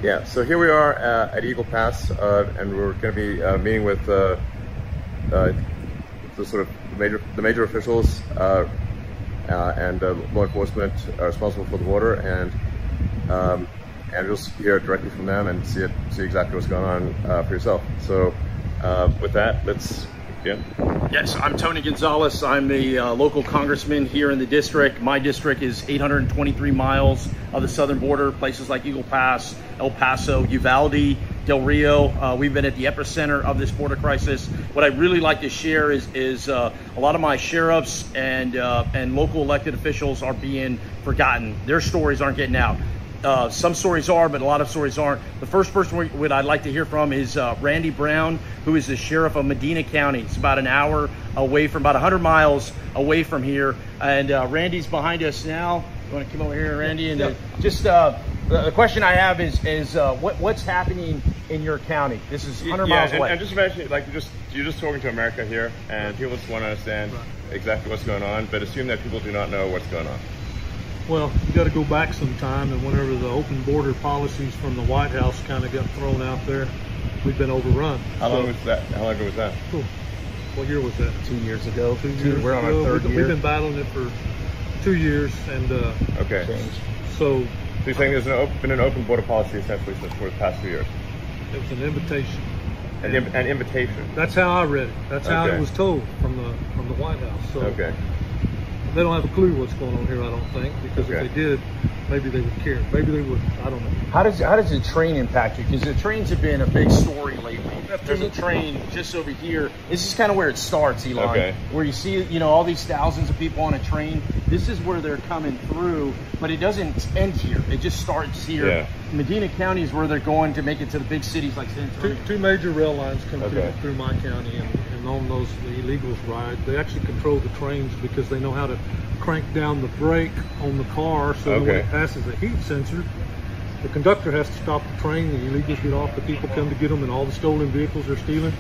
Yeah, so here we are at Eagle Pass, and we're going to be meeting with the sort of the major officials and law enforcement responsible for the border, and you'll hear directly from them and see exactly what's going on for yourself. So with that, let's begin. Yes, I'm Tony Gonzalez. I'm the local congressman here in the district. My district is 823 miles of the southern border, places like Eagle Pass, El Paso, Uvalde, Del Rio. We've been at the epicenter of this border crisis. What I'd really like to share is a lot of my sheriffs and local elected officials are being forgotten. Their stories aren't getting out. Some stories are, but a lot of stories aren't. The first person I'd like to hear from is Randy Brown, who is the sheriff of Medina County. It's about an hour away from, about 100 miles away from here. And Randy's behind us now. You want to come over here, Randy? And Yep. just the question I have is what's happening in your county? This is 100 miles away. And just imagine, like, you're just talking to America here, and people just want to understand exactly what's going on, but assume that people do not know what's going on. Well, you got to go back some time, and whenever the open border policies from the White House kind of got thrown out there, we've been overrun. How long ago was that? Cool. What year was that? 2 years ago. We're on our third year. We've been battling it for 2 years, and okay. So you're saying there's been an open border policy essentially for the past 2 years? It was an invitation. An invitation. That's how I read it. That's how it was told from the White House. So okay. They don't have a clue what's going on here, I don't think, because if they did, maybe they would care. Maybe they wouldn't. I don't know. How does the train impact you? Because the trains have been a big story lately. There's a train just over here. This is kind of where it starts, Elon. Okay. Where you see, all these thousands of people on a train. This is where they're coming through, but it doesn't end here. It just starts here. Yeah. Medina County is where they're going to make it to the big cities like San Antonio. Two major rail lines come through my county, and on those the illegals ride. They actually control the trains because they know how to crank down the brake on the car so that when it passes a heat sensor, the conductor has to stop the train, the illegals get off, the people come to get them, and all the stolen vehicles they're stealing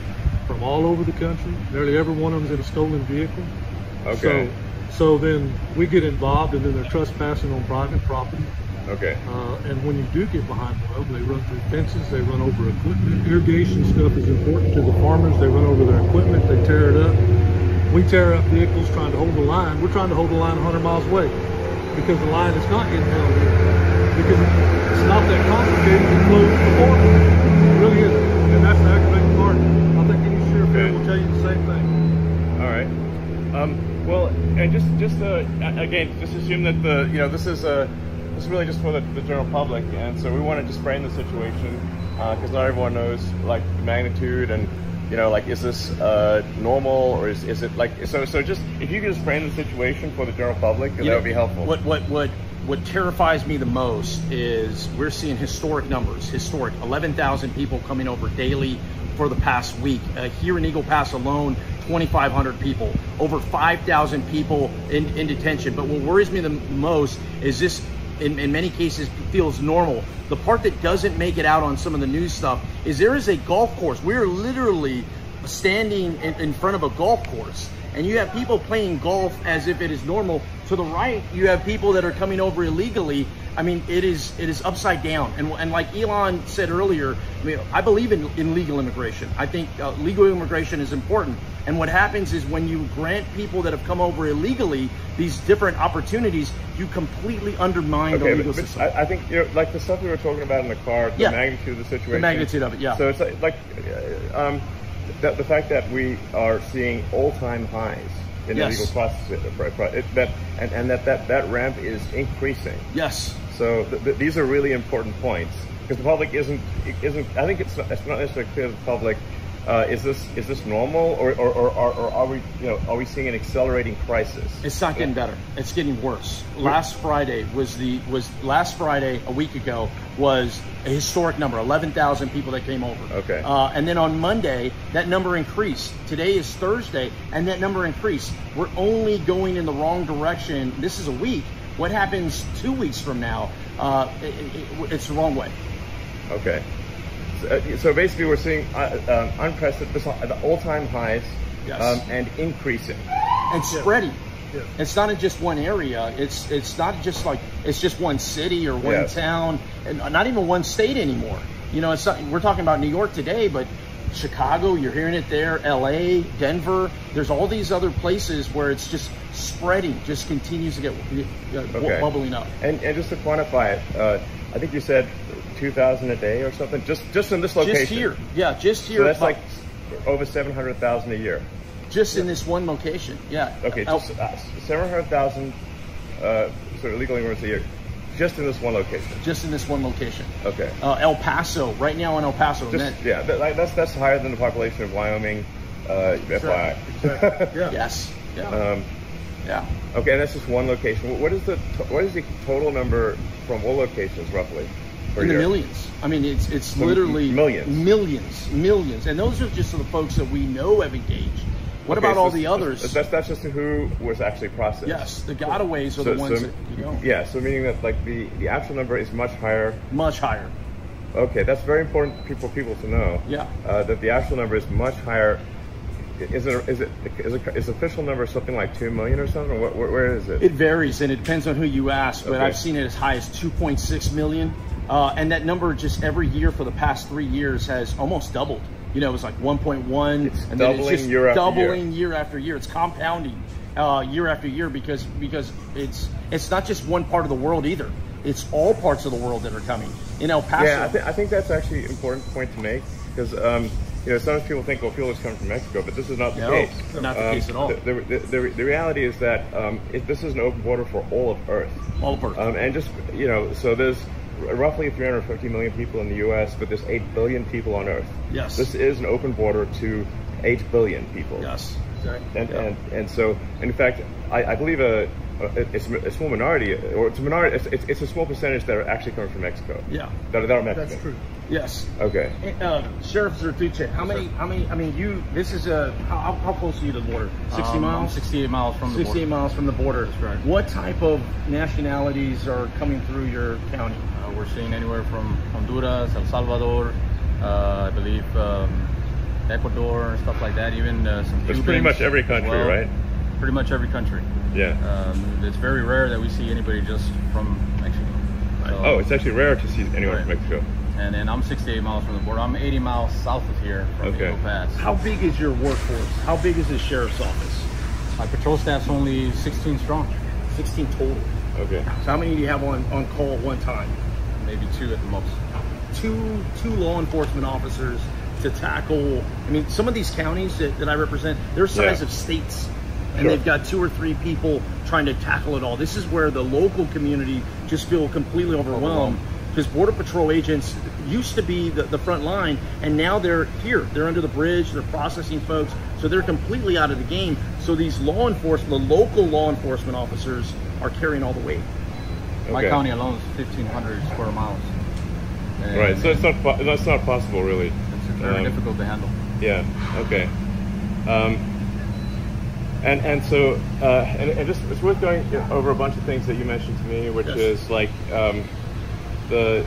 from all over the country. Nearly every one of them's in a stolen vehicle. Okay. So then we get involved, and then they're trespassing on private property. Okay. And when you do get behind the road, they run through fences, they run over equipment. Irrigation stuff is important to the farmers. They run over their equipment, they tear it up. We tear up vehicles trying to hold the line. We're trying to hold the line 100 miles away because the line is not getting held here. Because it's not that complicated to close the border. It really isn't. And that's the aggravating part. I think any sheriff here will tell you the same thing. All right. Well, and just again, just assume that this is really just for the general public, and so we want to just frame the situation because not everyone knows like the magnitude and like is this normal or is it like so just if you could just frame the situation for the general public, that would be helpful. What terrifies me the most is we're seeing historic numbers, 11,000 people coming over daily for the past week. Here in Eagle Pass alone, 2,500 people, over 5,000 people in detention. But what worries me the most is this, in many cases, feels normal. The part that doesn't make it out on some of the news stuff is there is a golf course. We're literally standing in front of a golf course, and you have people playing golf as if it is normal. To the right, you have people that are coming over illegally. I mean, it is upside down. And like Elon said earlier, I believe in legal immigration. I think legal immigration is important. And what happens is when you grant people that have come over illegally these different opportunities, you completely undermine the legal system. I think, like the stuff we were talking about in the car, the magnitude of the situation. The magnitude of it, yeah. So it's like the fact that we are seeing all-time highs in illegal process, and that ramp is increasing. Yes. So these are really important points because the public isn't. I think it's not necessarily clear to the public. Is this normal, or are we seeing an accelerating crisis? It's not getting better. It's getting worse. Last Friday a week ago was a historic number, 11,000 people that came over. Okay. And then on Monday, that number increased. Today is Thursday, and that number increased. We're only going in the wrong direction. This is a week. What happens 2 weeks from now? It's the wrong way. Okay. So basically, we're seeing unprecedented, all-time highs, and increasing, and spreading. Yeah. It's not in just one area. It's not just like it's just one city or one town, and not even one state anymore. You know, it's not, we're talking about New York today, but Chicago, you're hearing it there, LA, Denver, there's all these other places where it's just spreading, just continues to get bubbling up. And just to quantify it, I think you said 2,000 a day or something, just in this location. Just here, yeah, just here. So that's like over 700,000 a year. Just in this one location, yeah. Okay, just 700,000 sort of illegal immigrants a year. Just in this one location. Just in this one location. Okay. El Paso, right now in El Paso. That's higher than the population of Wyoming. FYI. Exactly. Yeah. Yes. Yeah. Yeah. Okay, and that's just one location. What is the total number from all locations roughly? In the millions. I mean, it's literally millions, and those are just the folks that we know have engaged. What about all the others? That's just who was actually processed. Yes, the gotaways are the ones that you know. Yeah, so meaning that like the actual number is much higher. Much higher. Okay, that's very important for people to know. Yeah. That the actual number is much higher. Is official number something like 2 million or something? Where is it? It varies, and it depends on who you ask. But I've seen it as high as 2.6 million, and that number just every year for the past 3 years has almost doubled. You know, it was like 1.1, and then it's just doubling year after year. It's compounding year after year because it's not just one part of the world either. It's all parts of the world that are coming. In El Paso. Yeah, I think that's actually an important point to make because you know, sometimes people think, well, people just come from Mexico, but this is not the case. Not the case at all. The reality is that this is an open border for all of Earth. All of Earth. And just, you know, so there's roughly 350 million people in the U.S., but there's 8 billion people on Earth. Yes. This is an open border to 8 billion people. Yes. Exactly. And so, in fact, I believe it's a small minority, or it's a minority. It's a small percentage that are actually coming from Mexico. Yeah. That are Mexican. That's true. Yes. Okay. Sheriff Zertuche, how many, I mean, this is how close are you to the border? 60 miles? 68 miles from the border. 68 miles from the border. That's right. What type of nationalities are coming through your county? We're seeing anywhere from Honduras, El Salvador, I believe Ecuador, stuff like that, even some Cubans. It's pretty much every country, right? Pretty much every country. Yeah. It's very rare that we see anybody just from Mexico. So, it's actually rare to see anyone from Mexico. And then I'm 68 miles from the border. I'm 80 miles south of here from Eagle Pass. How big is your workforce? How big is the sheriff's office? My patrol staff's only 16 strong. 16 total. Okay. So how many do you have on call at one time? Maybe 2 at the most. Two law enforcement officers to tackle. I mean, some of these counties that I represent, they're the size of states. And they've got 2 or 3 people trying to tackle it all. This is where the local community just feel completely overwhelmed because Border Patrol agents used to be the front line, and now they're here. They're under the bridge. They're processing folks, so they're completely out of the game. So these law enforcement, the local law enforcement officers, are carrying all the weight. My county alone is 1,500 square miles. And right. So that's not possible, really. It's very difficult to handle. Yeah. Okay. And so just it's worth going over a bunch of things that you mentioned to me, which is like there's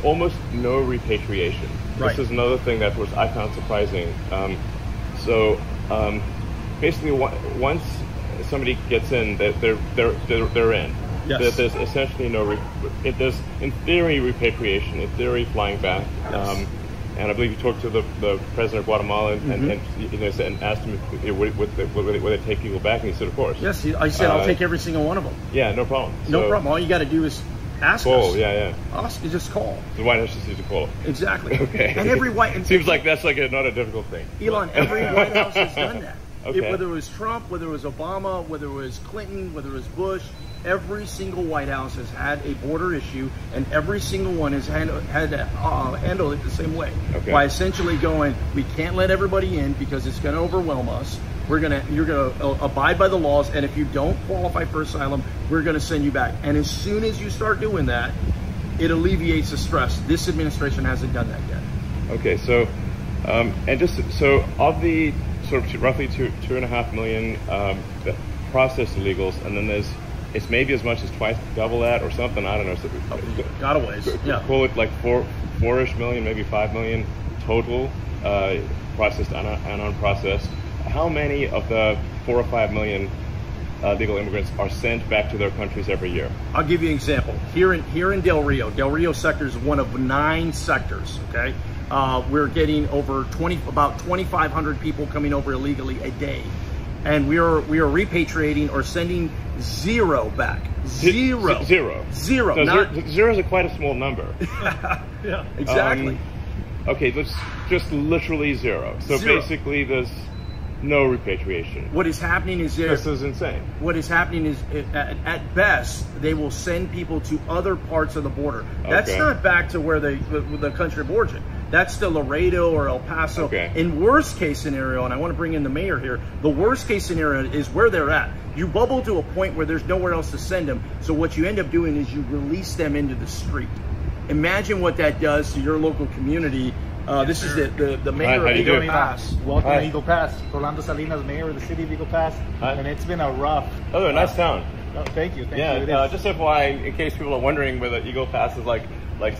almost no repatriation. Right. This is another thing that I found surprising. Basically, once somebody gets in, they're in. Yes. There's essentially there's in theory repatriation, in theory flying back. Yes. And I believe you talked to the president of Guatemala and asked him would they take people back, and he said, of course. Yes, I said I'll take every single one of them. Yeah, no problem. No problem. All you got to do is ask call. us. Yeah. Ask, you just call. The White House just needs to call. Exactly. Okay. And every seems like that's like not a difficult thing. Elon, every White House has done that. Okay. Whether it was Trump, whether it was Obama, whether it was Clinton, whether it was Bush, every single White House has had a border issue, and every single one has had to handle it the same way. By essentially going, we can't let everybody in because it's going to overwhelm us. You're gonna abide by the laws, and if you don't qualify for asylum, we're going to send you back. And as soon as you start doing that, it alleviates the stress. This administration hasn't done that yet. Okay, so and just so of the sort of roughly 2.5 million processed illegals, and then it's maybe as much as twice double that or something. I don't know. So gotaways. Yeah. Call it like 4-ish million, maybe 5 million total processed and unprocessed. how many of the 4 or 5 million legal immigrants are sent back to their countries every year? I'll give you an example. Here in Del Rio sector is one of 9 sectors, okay? We're getting about 2,500 people coming over illegally a day. And we are repatriating or sending 0 back. Zero. Zero. So zero is quite a small number. Yeah, exactly. Okay, that's just literally 0. So basically there's no repatriation. What is happening is this is insane. What is happening is at best they will send people to other parts of the border. That's not back to where the country of origin. That's to Laredo or El Paso. Okay. In worst case scenario, and I want to bring in the mayor here, the worst case scenario is where they're at. You bubble to a point where there's nowhere else to send them. So what you end up doing is you release them into the street. Imagine what that does to your local community. This is the mayor of Eagle Pass. Welcome to Eagle Pass. Rolando Salinas, mayor of the city of Eagle Pass. And it's been a rough... Oh, nice town. Oh, thank you. Thank you. Just FYI, in case people are wondering whether Eagle Pass is like a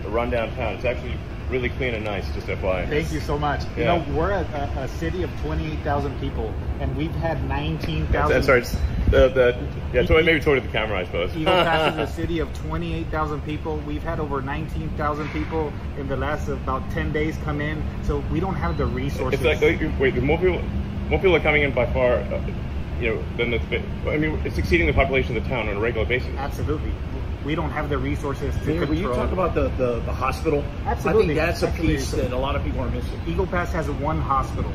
rundown town. It's actually really clean and nice, just FYI. Thank you so much. Yeah. You know, we're a city of 28,000 people, and we've had 19,000. Sorry, so maybe talk to the camera, I suppose. Eagle Pass is a city of 28,000 people. We've had over 19,000 people in the last about 10 days come in, so we don't have the resources. It's like more people are coming in by far, than it's exceeding the population of the town on a regular basis. Absolutely. We don't have the resources to control. Will you talk about the hospital? Absolutely. I think that's a piece that a lot of people are missing. Eagle Pass has 1 hospital.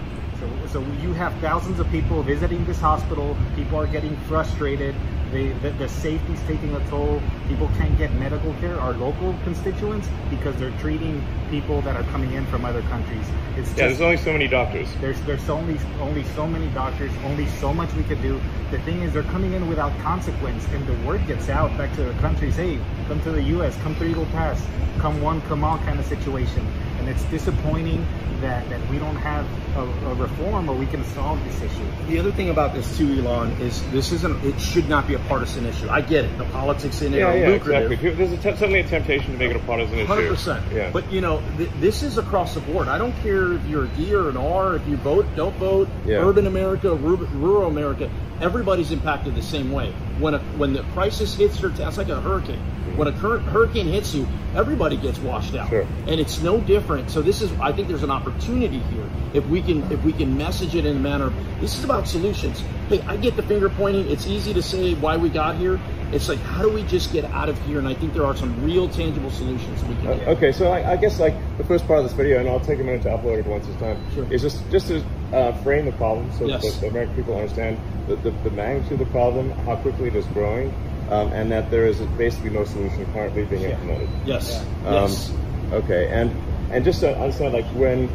So you have thousands of people visiting this hospital. People are getting frustrated. The safety's taking a toll. People can't get medical care, our local constituents, because they're treating people that are coming in from other countries. There's only so many doctors. There's only so many doctors, only so much we could do. The thing is, they're coming in without consequence, and the word gets out back to the countries, hey, come to the U.S., come to Eagle Pass, come one, come all kind of situation. And it's disappointing that we don't have a reform or we can solve this issue. The other thing about this too, Elon, is it should not be a partisan issue. I get it. The politics in it are lucrative. Exactly. There's certainly a temptation to make it a partisan issue. 100%. Yeah. But this is across the board. I don't care if you're a D or an R, if you vote, don't vote, urban America, rural America, everybody's impacted the same way. When the crisis hits your town, it's like a hurricane. When a hurricane hits you, everybody gets washed out. Sure. And it's no different. So I think there's an opportunity here if we can message it in a manner of, this is about solutions. Hey, I get the finger pointing. It's easy to say why we got here. It's like, how do we just get out of here? And I think there are some real tangible solutions we can get. Okay, so I guess the first part of this video, and I'll take a minute to upload it once this time, is just to frame the problem so that the American people understand the magnitude of the problem, how quickly it is growing, and that there is basically no solution currently being implemented. Yes. Okay, and just to understand, when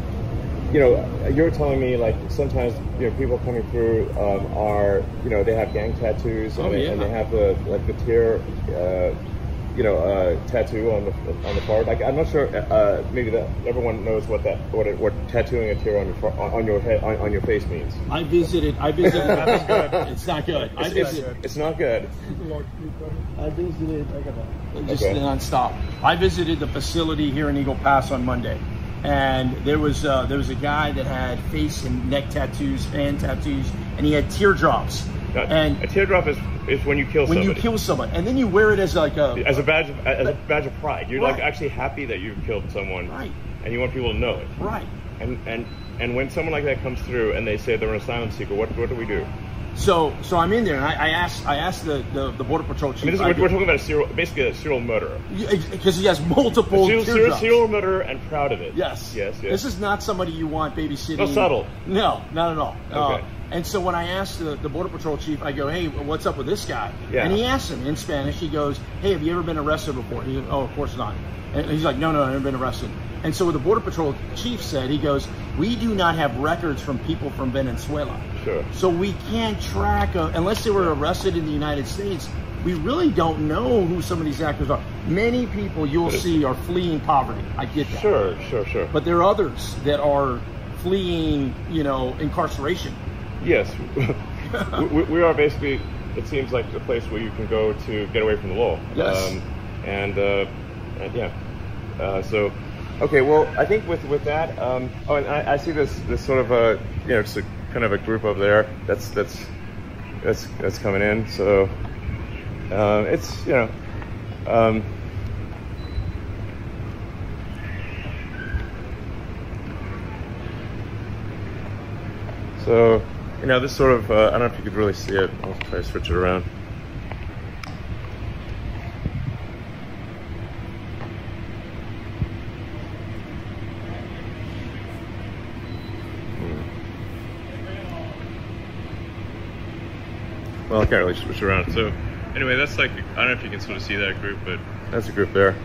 you're telling me sometimes people coming through are they have gang tattoos and they have the tear tattoo on the part. I'm not sure. Maybe that everyone knows what tattooing a tear on your head on your face means. I visited. That's good. It's not good. It's not good. I visited. Just nonstop. I visited the facility here in Eagle Pass on Monday, and there was a guy that had face and neck tattoos, hand tattoos, and he had teardrops. And a teardrop is when you kill somebody. When you kill someone, and then you wear it as a badge of pride. You're actually happy that you've killed someone, right? And you want people to know it, right? And when someone like that comes through and they say they're an asylum seeker, what do we do? So I'm in there, and I asked the Border Patrol chief. We're talking about basically a serial murderer. Because he has multiple serial murderer and proud of it. Yes. This is not somebody you want babysitting. No, subtle. No, not at all. Okay. And so when I asked the Border Patrol chief, I go, hey, what's up with this guy? Yeah. And he asked him in Spanish, he goes, hey, have you ever been arrested before? He goes, oh, of course not. And he's like, no, I've never been arrested. And so what the Border Patrol chief said, he goes, we do not have records from people from Venezuela. Sure. So we can't track, unless they were arrested in the United States, we really don't know who some of these actors are. Many people you'll see are fleeing poverty. I get that. Sure. But there are others that are fleeing, incarceration. Yes. we are basically, it seems like a place where you can go to get away from the law. Yes. So Okay, well, I think with that, oh, and I see this sort of a, you know, just a kind of a group over there that's coming in. So it's, you know, so, you know, this sort of, I don't know if you could really see it. I'll try to switch it around. Well, I can't really switch around. So anyway, that's like, I don't know if you can sort of see that group, but that's a group there.